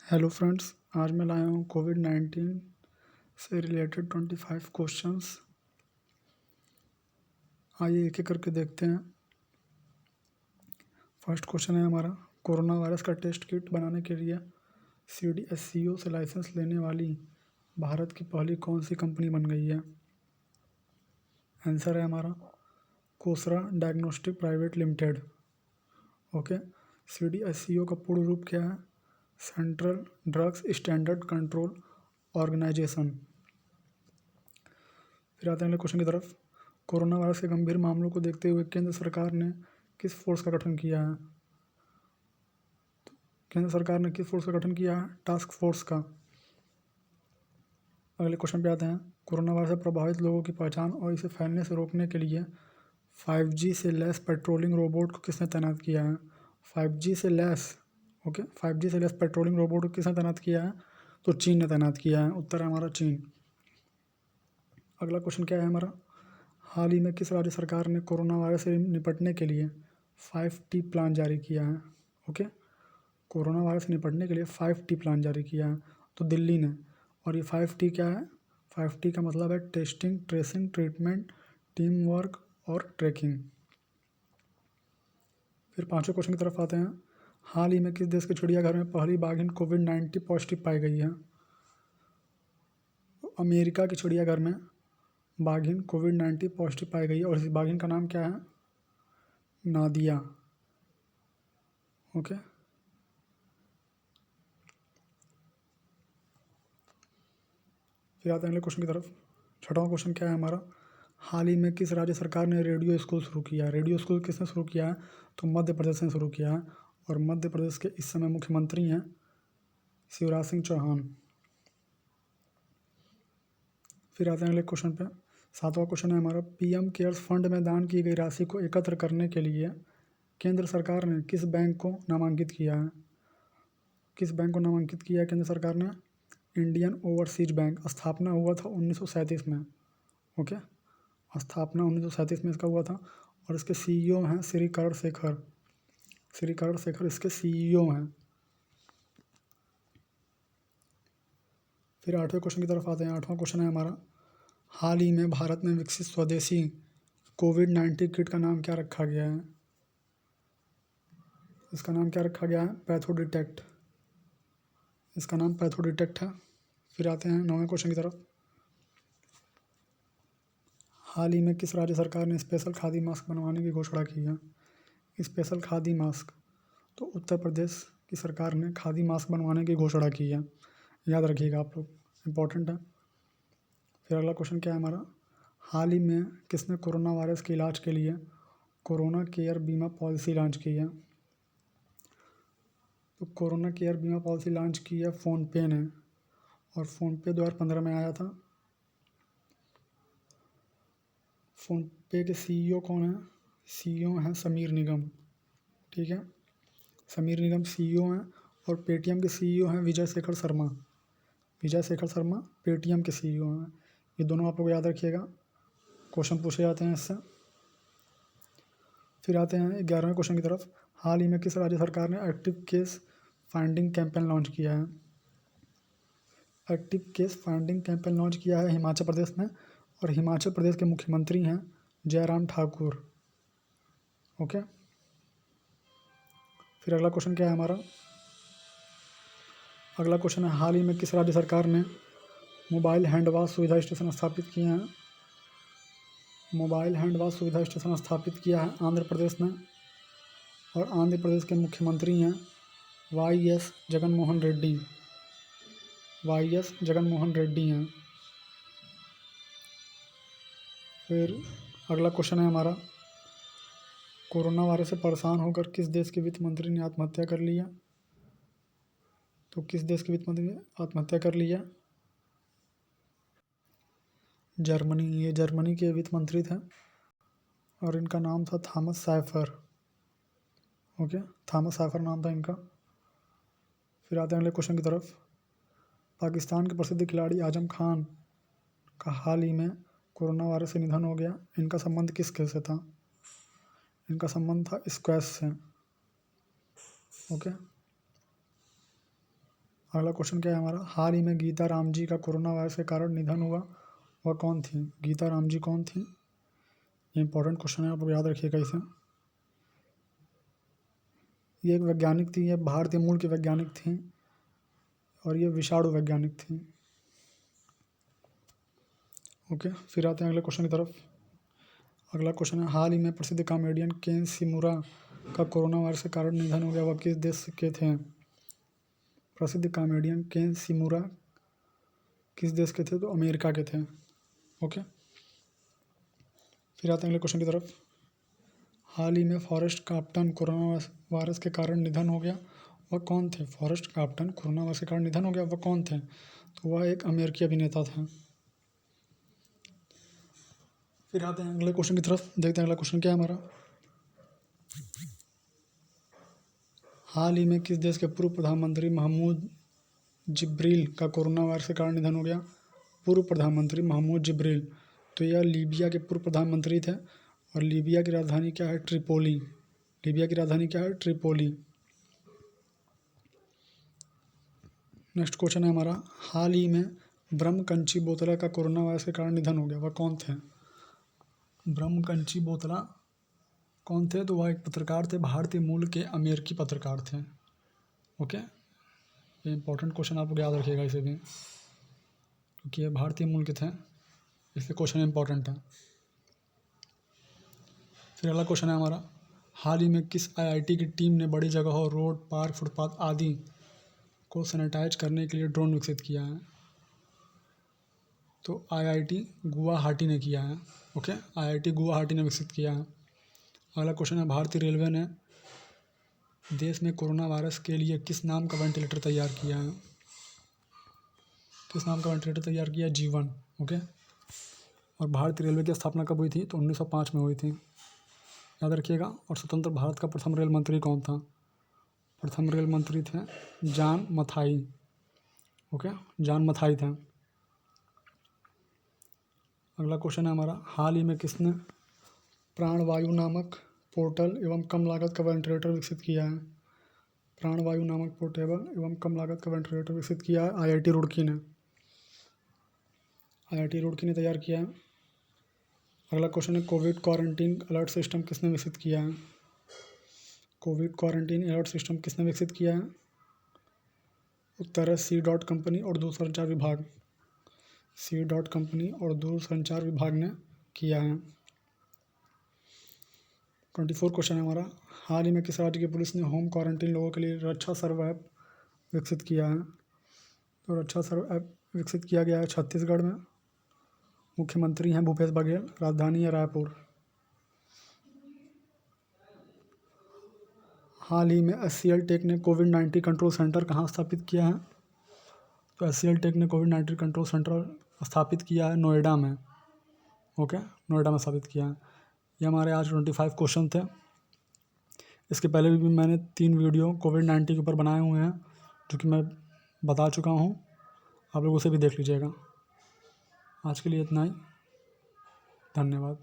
Hello friends, आज मैं लाया हूँ कोविड-19 से रिलेटेड 25 क्वेश्चंस। आइए एक एक करके देखते हैं। फर्स्ट क्वेश्चन है हमारा, कोरोना वायरस का टेस्ट किट बनाने के लिए CDSCO से लाइसेंस लेने वाली भारत की पहली कौन सी कंपनी बन गई है? आंसर है हमारा Cosara diagnostic private limited. Okay, CDSCO का पूर्ण रूप क्या है? Central drugs standard control organisation. फिर आते हैं अगले क्वेश्चन की तरफ। कोरोना वायरस के गंभीर मामलों को देखते हुए केंद्र सरकार ने किस फोर्स का गठन किया है? केंद्र सरकार ने किस फोर्स का गठन किया है? टास्क फोर्स का। अगले क्वेश्चन पे आते हैं। कोरोना वायरस से प्रभावित लोगों की पहचान और इसे फैलने से रोकने के लिए 5G से लैस पेट्रोलिंग रोबोट को किसने तैनात किया है? 5G से लैस 5G से लैस पेट्रोलिंग रोबोट को किसने तैनात किया है? तो चीन ने तैनात किया है। उत्तर है हमारा चीन। अगला क्वेश्चन क्या है हमारा, हाल ही में किस राज्य सरकार ने कोरोना वायरस से निपटने के लिए 5T प्लान जारी किया है? ओके, कोरोना वायरस से निपटने के लिए 5T प्लान जारी किया है, तो दिल्ली ने। और ये 5T क्या है? 5T का मतलब है testing, tracing, treatment, team work और ट्रैकिंग। फिर पांचवें क्वेश्चन की तरफ आते हैं। हाल ही में किस देश के चिड़ियाघर में पहली बाघिन कोविड-19 पॉजिटिव पाई गई है? अमेरिका के चिड़ियाघर में बाघिन कोविड-19 पॉजिटिव पाई गई है और इस बाघिन का नाम क्या है? नादिया। ओके, फिर आते हैं अगले क्वेश्चन की तरफ। छठवां क्वेश्चन क्या है हमारा, हाल ही में किस राज्य सरकार ने रेडियो स्कूल शुरू किया है? रेडियो स्कूल किसने शुरू किया है? तो मध्य प्रदेश ने शुरू किया है और मध्य प्रदेश के इस समय मुख्यमंत्री हैं शिवराज सिंह चौहान। फिर आते हैं अगले क्वेश्चन पे। सातवां क्वेश्चन है हमारा, PM केयर्स फंड में दान की गई राशि को एकत्र करने के लिए केंद्र सरकार ने किस बैंक को नामांकित किया है? किस बैंक को नामांकित किया है केंद्र सरकार ने? Indian overseas bank. स्थापना हुआ था 1937 में। ओके, स्थापना 1937 में इसका हुआ था और इसके CEO हैं श्री करण शेखर। श्री करण शेखर इसके CEO हैं। फिर आठवें क्वेश्चन की तरफ आते हैं। आठवां क्वेश्चन है हमारा, हाल ही में भारत में विकसित स्वदेशी कोविड-19 किट का नाम क्या रखा गया है? इसका नाम क्या रखा गया है? पैथोडिटेक्ट। इसका नाम पैथोडिटेक्ट है। फिर आते हैं नौवें क्वेश्चन की तरफ। हाल ही में किस राज्य सरकार ने स्पेशल खादी मास्क बनवाने की घोषणा की है? स्पेशल खादी मास्क, तो उत्तर प्रदेश की सरकार ने खादी मास्क बनवाने की घोषणा की है। याद रखिएगा आप लोग, इम्पोर्टेंट है। फिर अगला क्वेश्चन क्या है हमारा, हाल ही में किसने कोरोना वायरस के इलाज के लिए कोरोना केयर बीमा पॉलिसी लॉन्च की है? तो कोरोना केयर बीमा पॉलिसी लॉन्च की है फ़ोनपे ने और फ़ोनपे 2015 में आया था। फ़ोनपे के CEO कौन है? CEO हैं समीर निगम। ठीक है, समीर निगम CEO हैं और पेटीएम के CEO हैं विजय शेखर शर्मा। विजय शेखर शर्मा पेटीएम के CEO हैं। ये दोनों आप लोग याद रखिएगा, क्वेश्चन पूछे जाते हैं इससे। फिर आते हैं 11वें क्वेश्चन की तरफ। हाल ही में किस राज्य सरकार ने active case finding campaign launch किया है? Active case finding campaign launch किया है हिमाचल प्रदेश ने और हिमाचल प्रदेश के मुख्यमंत्री हैं जयराम ठाकुर। ओके, फिर अगला क्वेश्चन क्या है हमारा, अगला क्वेश्चन है, हाल ही में किस राज्य सरकार ने मोबाइल हैंड वॉश सुविधा स्टेशन स्थापित किए हैं? मोबाइल हैंड वॉश सुविधा स्टेशन स्थापित किया है आंध्र प्रदेश ने और आंध्र प्रदेश के मुख्यमंत्री हैं YS जगनमोहन रेड्डी। YS जगनमोहन रेड्डी हैं। फिर अगला क्वेश्चन है हमारा, कोरोना वायरस से परेशान होकर किस देश के वित्त मंत्री ने आत्महत्या कर लिया? तो किस देश के वित्त मंत्री ने आत्महत्या कर लिया? जर्मनी। ये जर्मनी के वित्त मंत्री थे और इनका नाम था Thomas cipher. Okay, Thomas cipher नाम था इनका। फिर आते हैं अगले क्वेश्चन की तरफ। पाकिस्तान के प्रसिद्ध खिलाड़ी आजम खान का हाल ही में कोरोना वायरस से निधन हो गया। इनका संबंध किस खेल से था? इनका संबंध था स्क्वैश से। ओके, अगला क्वेश्चन क्या है हमारा, हाल ही में गीता राम जी का कोरोना वायरस के कारण निधन हुआ, वह कौन थी? गीता राम जी कौन थी? ये इंपॉर्टेंट क्वेश्चन है, आप लोग याद रखिएगा इसे। ये एक वैज्ञानिक थी, ये भारतीय मूल की वैज्ञानिक थी और ये विषाणु वैज्ञानिक थी। ओके, फिर आते हैं अगले क्वेश्चन की तरफ। अगला क्वेश्चन है, हाल ही में प्रसिद्ध कॉमेडियन केन शिमुरा का कोरोना वायरस के कारण निधन हो गया, वह किस देश के थे? प्रसिद्ध कॉमेडियन केन शिमुरा किस देश के थे? तो अमेरिका के थे। ओके, फिर आते हैं अगले क्वेश्चन की तरफ। हाल ही में फॉरेस्ट कैप्टन कोरोना वायरस के कारण निधन हो गया, वह कौन थे? फॉरेस्ट कैप्टन कोरोना वायरस के कारण निधन हो गया, वह कौन थे? तो वह एक अमेरिकी अभिनेता था। फिर आते हैं अगले क्वेश्चन की तरफ, देखते हैं अगला क्वेश्चन क्या है हमारा। हाल ही में किस देश के पूर्व प्रधानमंत्री महमूद जिब्रील का कोरोना वायरस के कारण निधन हो गया? पूर्व प्रधानमंत्री महमूद जिब्रील, तो यह लीबिया के पूर्व प्रधानमंत्री थे और लीबिया की राजधानी क्या है? ट्रिपोली। लीबिया की राजधानी क्या है? ट्रिपोली। नेक्स्ट क्वेश्चन है हमारा, हाल ही में ब्रह्मकंची बोतला का कोरोना वायरस के कारण निधन हो गया, वह कौन थे? ब्रह्मकंची बोतला कौन थे? तो वह एक पत्रकार थे, भारतीय मूल के अमेरिकी पत्रकार थे। ओके, ये इंपॉर्टेंट क्वेश्चन आप लोग याद रखिएगा इसे भी, क्योंकि ये भारतीय मूल के थे, इसलिए क्वेश्चन इंपॉर्टेंट है। फिर अगला क्वेश्चन है हमारा, हाल ही में किस आईआईटी की टीम ने बड़ी जगहों, रोड, पार्क, फुटपाथ आदि को सैनिटाइज करने के लिए ड्रोन विकसित किया है? तो आईआईटी गुवाहाटी ने किया है। ओके, आईआईटी गुवाहाटी ने विकसित किया है। अगला क्वेश्चन है, भारतीय रेलवे ने देश में कोरोना वायरस के लिए किस नाम का वेंटिलेटर तैयार किया है? किस नाम का वेंटिलेटर तैयार किया? जीवन। ओके, और भारतीय रेलवे की स्थापना कब हुई थी? तो 1905 में हुई थी, याद रखिएगा। और स्वतंत्र भारत का प्रथम रेल मंत्री कौन था? प्रथम रेल मंत्री थे John Mathai. Okay, John Mathai थे। अगला क्वेश्चन है हमारा, हाल ही में किसने प्राणवायु नामक पोर्टल एवं कम लागत का वेंटिलेटर विकसित किया है? प्राणवायु नामक पोर्टेबल एवं कम लागत का वेंटिलेटर विकसित किया है आईआईटी रुड़की ने। आईआईटी रुड़की ने तैयार किया है। अगला क्वेश्चन है, कोविड क्वारंटीन अलर्ट सिस्टम किसने विकसित किया है? कोविड क्वारंटीन अलर्ट सिस्टम किसने विकसित किया है? उत्तर है सी डॉट कंपनी और दूरसंचार विभाग। सी डॉट कंपनी और दूरसंचार विभाग ने किया है। 24 क्वेश्चन है हमारा, हाल ही में किस राज्य की पुलिस ने होम क्वारंटीन लोगों के लिए रक्षा सर्व ऐप विकसित किया है? तो रक्षा सर्व ऐप विकसित किया गया है छत्तीसगढ़ में। मुख्यमंत्री हैं भूपेश बघेल, राजधानी है रायपुर। हाल ही में एचसीएल टेक ने कोविड-19 कंट्रोल सेंटर कहाँ स्थापित किया है? तो एचसीएल टेक ने कोविड-19 कंट्रोल सेंटर स्थापित किया है नोएडा में। ओके, नोएडा में स्थापित किया है। ये हमारे आज 25 क्वेश्चन थे। इसके पहले भी मैंने 3 वीडियो कोविड-19 के ऊपर बनाए हुए हैं, जो कि मैं बता चुका हूँ, आप लोग उसे भी देख लीजिएगा। आज के लिए इतना ही, धन्यवाद।